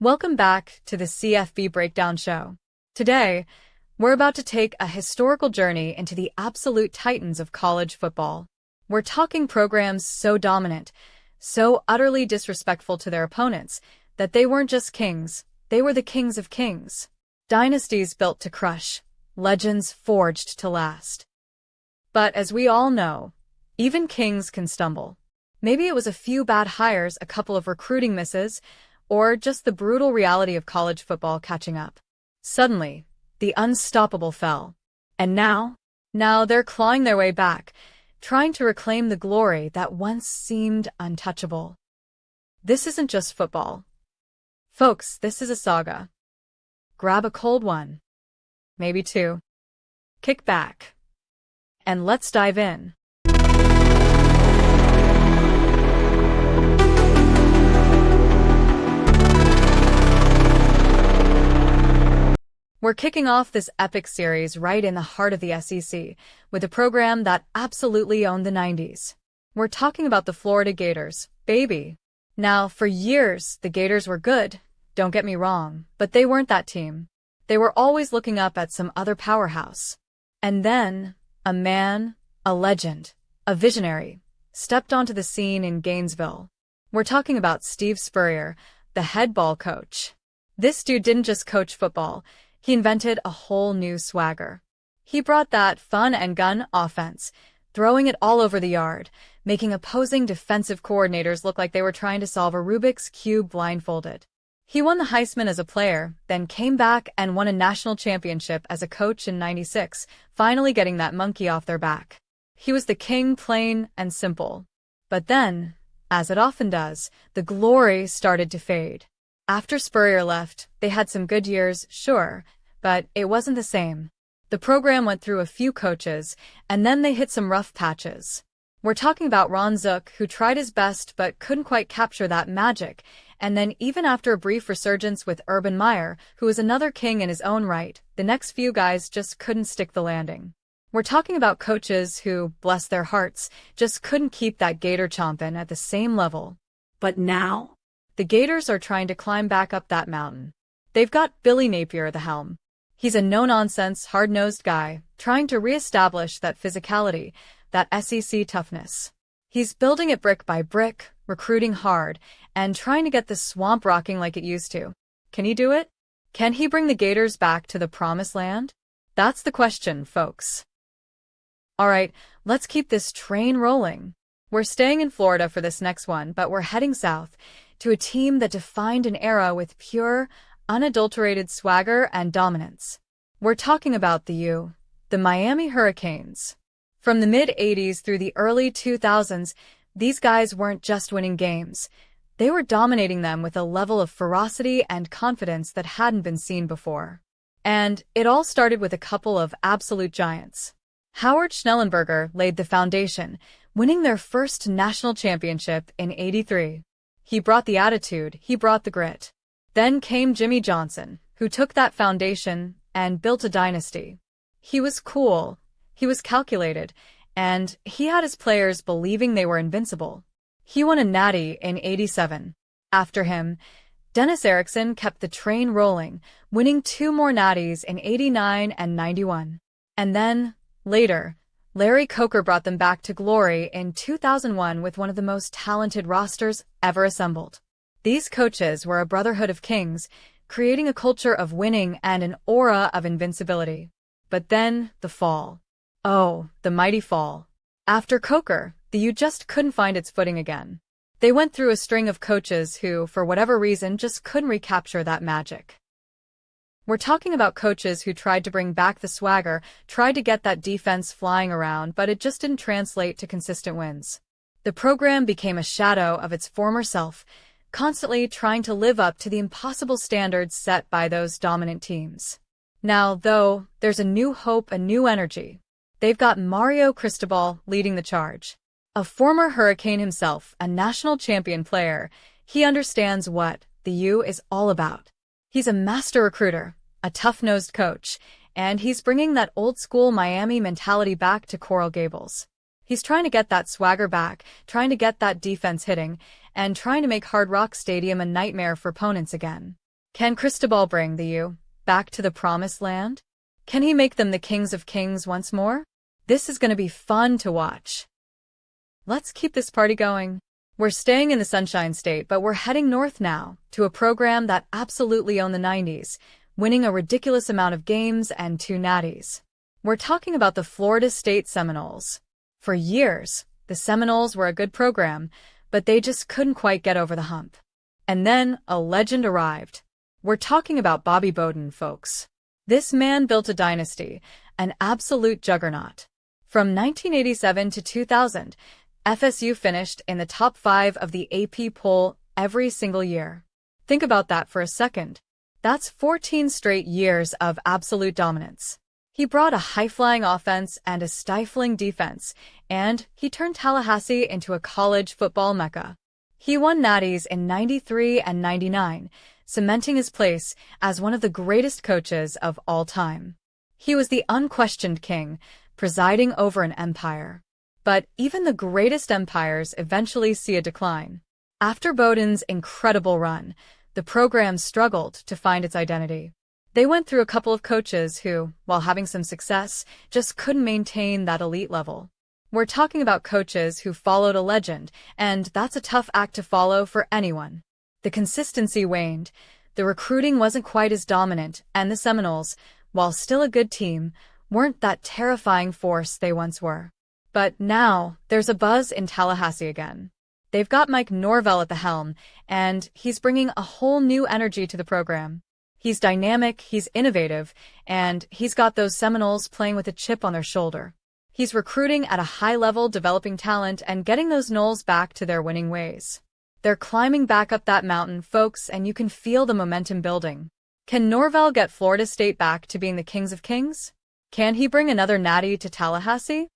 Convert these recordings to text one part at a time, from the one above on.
Welcome back to the CFB Breakdown Show. Today, we're about to take a historical journey into the absolute titans of college football. We're talking programs so dominant, so utterly disrespectful to their opponents, that they weren't just kings, they were the kings of kings. Dynasties built to crush, legends forged to last. But as we all know, even kings can stumble. Maybe it was a few bad hires, a couple of recruiting misses, or just the brutal reality of college football catching up. Suddenly, the unstoppable fell. And now they're clawing their way back, trying to reclaim the glory that once seemed untouchable. This isn't just football. Folks, this is a saga. Grab a cold one. Maybe two. Kick back. And let's dive in. We're kicking off this epic series right in the heart of the SEC, with a program that absolutely owned the 90s. We're talking about the Florida Gators, baby. Now, for years, the Gators were good, don't get me wrong, but they weren't that team. They were always looking up at some other powerhouse. And then, a man, a legend, a visionary, stepped onto the scene in Gainesville. We're talking about Steve Spurrier, the head ball coach. This dude didn't just coach football. He invented a whole new swagger. He brought that fun and gun offense, throwing it all over the yard, making opposing defensive coordinators look like they were trying to solve a Rubik's Cube blindfolded. He won the Heisman as a player, then came back and won a national championship as a coach in '96, finally getting that monkey off their back. He was the king, plain and simple. But then, as it often does, the glory started to fade. After Spurrier left, they had some good years, sure, but it wasn't the same. The program went through a few coaches, and then they hit some rough patches. We're talking about Ron Zook, who tried his best but couldn't quite capture that magic, and then even after a brief resurgence with Urban Meyer, who was another king in his own right, the next few guys just couldn't stick the landing. We're talking about coaches who, bless their hearts, just couldn't keep that Gator chomping at the same level. But now, the Gators are trying to climb back up that mountain. They've got Billy Napier at the helm. He's a no-nonsense, hard-nosed guy, trying to reestablish that physicality, that SEC toughness. He's building it brick by brick, recruiting hard, and trying to get the swamp rocking like it used to. Can he do it? Can he bring the Gators back to the promised land? That's the question, folks. Alright, let's keep this train rolling. We're staying in Florida for this next one, but we're heading south, to a team that defined an era with pure, unadulterated swagger and dominance. We're talking about the Miami Hurricanes. From the mid-'80s through the early 2000s, these guys weren't just winning games. They were dominating them with a level of ferocity and confidence that hadn't been seen before. And it all started with a couple of absolute giants. Howard Schnellenberger laid the foundation, winning their first national championship in '83. He brought the attitude, he brought the grit. Then came Jimmy Johnson, who took that foundation and built a dynasty. He was cool, he was calculated, and he had his players believing they were invincible. He won a Natty in '87. After him, Dennis Erickson kept the train rolling, winning 2 more Nattys in '89 and '91. And then, later, Larry Coker brought them back to glory in 2001 with one of the most talented rosters ever assembled. These coaches were a brotherhood of kings, creating a culture of winning and an aura of invincibility. But then, the fall. Oh, the mighty fall. After Coker, the U just couldn't find its footing again. They went through a string of coaches who, for whatever reason, just couldn't recapture that magic. We're talking about coaches who tried to bring back the swagger, tried to get that defense flying around, but it just didn't translate to consistent wins. The program became a shadow of its former self, constantly trying to live up to the impossible standards set by those dominant teams. Now, though, there's a new hope, a new energy. They've got Mario Cristobal leading the charge. A former Hurricane himself, a national champion player, he understands what the U is all about. He's a master recruiter, a tough-nosed coach, and he's bringing that old-school Miami mentality back to Coral Gables. He's trying to get that swagger back, trying to get that defense hitting, and trying to make Hard Rock Stadium a nightmare for opponents again. Can Cristobal bring the U back to the promised land? Can he make them the kings of kings once more? This is going to be fun to watch. Let's keep this party going. We're staying in the Sunshine State, but we're heading north now to a program that absolutely owned the 90s, winning a ridiculous amount of games and 2 Nattys. We're talking about the Florida State Seminoles. For years, the Seminoles were a good program, but they just couldn't quite get over the hump. And then a legend arrived. We're talking about Bobby Bowden, folks. This man built a dynasty, an absolute juggernaut. From 1987 to 2000, FSU finished in the top 5 of the AP poll every single year. Think about that for a second. That's 14 straight years of absolute dominance. He brought a high-flying offense and a stifling defense, and he turned Tallahassee into a college football mecca. He won Nattys in '93 and '99, cementing his place as one of the greatest coaches of all time. He was the unquestioned king, presiding over an empire. But even the greatest empires eventually see a decline. After Bowden's incredible run, the program struggled to find its identity. They went through a couple of coaches who, while having some success, just couldn't maintain that elite level. We're talking about coaches who followed a legend, and that's a tough act to follow for anyone. The consistency waned, the recruiting wasn't quite as dominant, and the Seminoles, while still a good team, weren't that terrifying force they once were. But now, there's a buzz in Tallahassee again. They've got Mike Norvell at the helm, and he's bringing a whole new energy to the program. He's dynamic, he's innovative, and he's got those Seminoles playing with a chip on their shoulder. He's recruiting at a high level, developing talent, and getting those Noles back to their winning ways. They're climbing back up that mountain, folks, and you can feel the momentum building. Can Norvell get Florida State back to being the kings of kings? Can he bring another Natty to Tallahassee?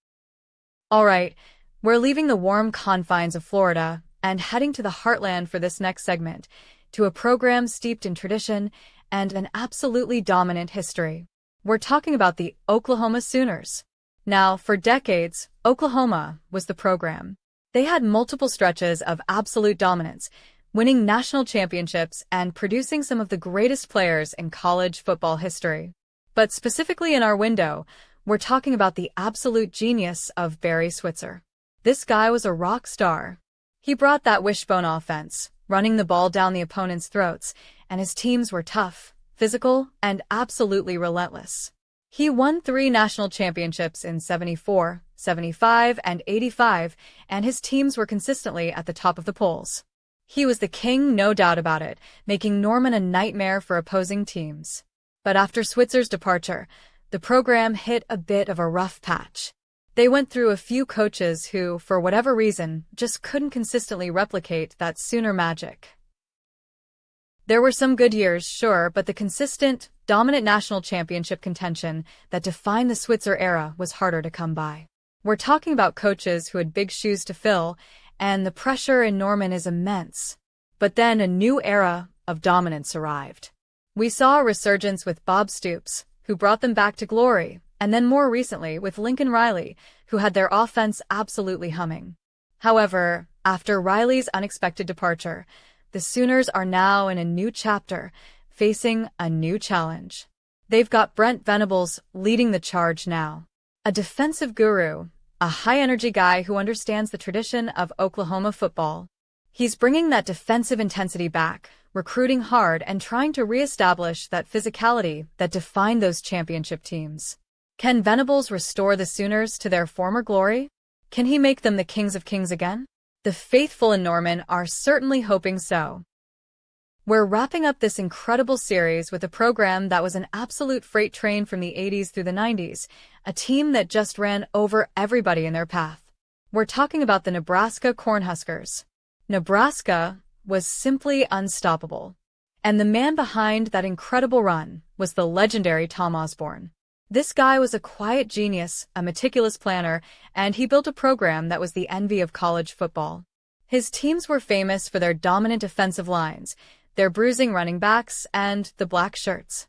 All right, we're leaving the warm confines of Florida and heading to the heartland for this next segment, to a program steeped in tradition and an absolutely dominant history. We're talking about the Oklahoma Sooners. Now, for decades, Oklahoma was the program. They had multiple stretches of absolute dominance, winning national championships and producing some of the greatest players in college football history. But specifically in our window, we're talking about the absolute genius of Barry Switzer. This guy was a rock star. He brought that Wishbone offense, running the ball down the opponent's throats, and his teams were tough, physical, and absolutely relentless. He won 3 national championships in '74, '75, and '85, and his teams were consistently at the top of the polls. He was the king, no doubt about it, making Norman a nightmare for opposing teams. But after Switzer's departure, the program hit a bit of a rough patch. They went through a few coaches who, for whatever reason, just couldn't consistently replicate that Sooner magic. There were some good years, sure, but the consistent, dominant national championship contention that defined the Switzer era was harder to come by. We're talking about coaches who had big shoes to fill, and the pressure in Norman is immense. But then a new era of dominance arrived. We saw a resurgence with Bob Stoops, who brought them back to glory, and then more recently with Lincoln Riley, who had their offense absolutely humming. However, after Riley's unexpected departure, the Sooners are now in a new chapter, facing a new challenge. They've got Brent Venables leading the charge now. A defensive guru, a high-energy guy who understands the tradition of Oklahoma football. He's bringing that defensive intensity back, recruiting hard and trying to reestablish that physicality that defined those championship teams. Can Venables restore the Sooners to their former glory? Can he make them the kings of kings again? The faithful in Norman are certainly hoping so. We're wrapping up this incredible series with a program that was an absolute freight train from the '80s through the '90s, a team that just ran over everybody in their path. We're talking about the Nebraska Cornhuskers. Nebraska was simply unstoppable. And the man behind that incredible run was the legendary Tom Osborne. This guy was a quiet genius, a meticulous planner, and he built a program that was the envy of college football. His teams were famous for their dominant offensive lines, their bruising running backs, and the black shirts.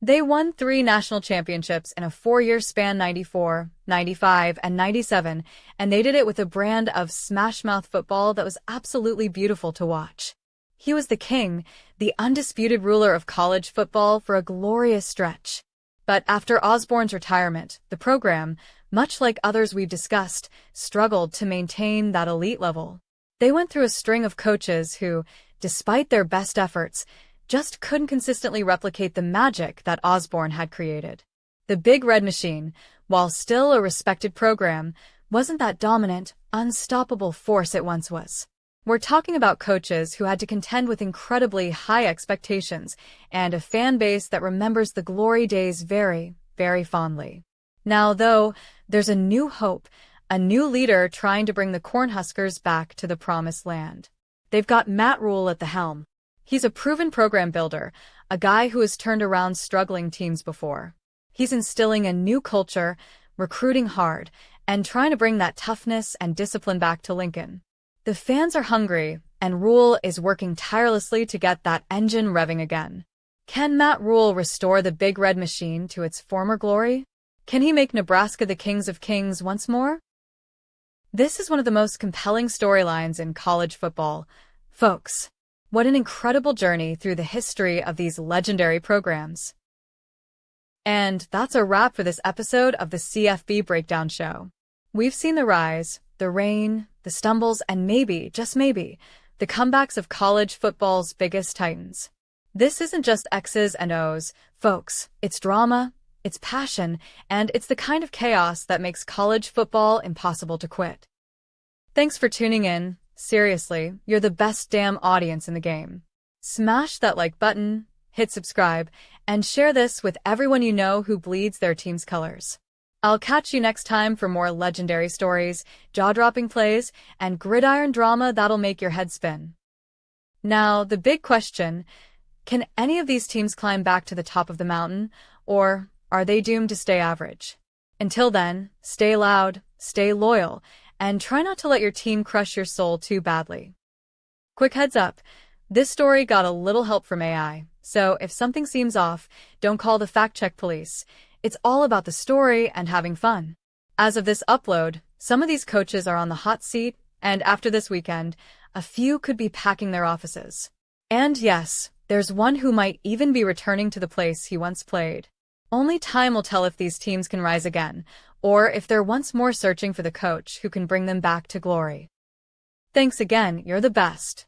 They won 3 national championships in a 4-year span, '94, '95, and '97, and they did it with a brand of smash-mouth football that was absolutely beautiful to watch. He was the king, the undisputed ruler of college football for a glorious stretch. But after Osborne's retirement, the program, much like others we've discussed, struggled to maintain that elite level. They went through a string of coaches who, despite their best efforts, just couldn't consistently replicate the magic that Osborne had created. The Big Red Machine, while still a respected program, wasn't that dominant, unstoppable force it once was. We're talking about coaches who had to contend with incredibly high expectations and a fan base that remembers the glory days very, very fondly. Now, though, there's a new hope, a new leader trying to bring the Cornhuskers back to the promised land. They've got Matt Rhule at the helm. He's a proven program builder, a guy who has turned around struggling teams before. He's instilling a new culture, recruiting hard, and trying to bring that toughness and discipline back to Lincoln. The fans are hungry, and Rhule is working tirelessly to get that engine revving again. Can Matt Rhule restore the Big Red Machine to its former glory? Can he make Nebraska the Kings of Kings once more? This is one of the most compelling storylines in college football. Folks, what an incredible journey through the history of these legendary programs. And that's a wrap for this episode of the CFB Breakdown Show. We've seen the rise, the reign, the stumbles, and maybe, just maybe, the comebacks of college football's biggest titans. This isn't just X's and O's, folks. It's drama, it's passion, and it's the kind of chaos that makes college football impossible to quit. Thanks for tuning in. Seriously, you're the best damn audience in the game. Smash that like button, hit subscribe, and share this with everyone you know who bleeds their team's colors. I'll catch you next time for more legendary stories, jaw-dropping plays, and gridiron drama that'll make your head spin. Now, the big question, can any of these teams climb back to the top of the mountain, or are they doomed to stay average? Until then, stay loud, stay loyal, and try not to let your team crush your soul too badly. Quick heads up, this story got a little help from AI, so if something seems off, don't call the fact-check police. It's all about the story and having fun. As of this upload, some of these coaches are on the hot seat, and after this weekend, a few could be packing their offices. And yes, there's one who might even be returning to the place he once played. Only time will tell if these teams can rise again, or if they're once more searching for the coach who can bring them back to glory. Thanks again, you're the best.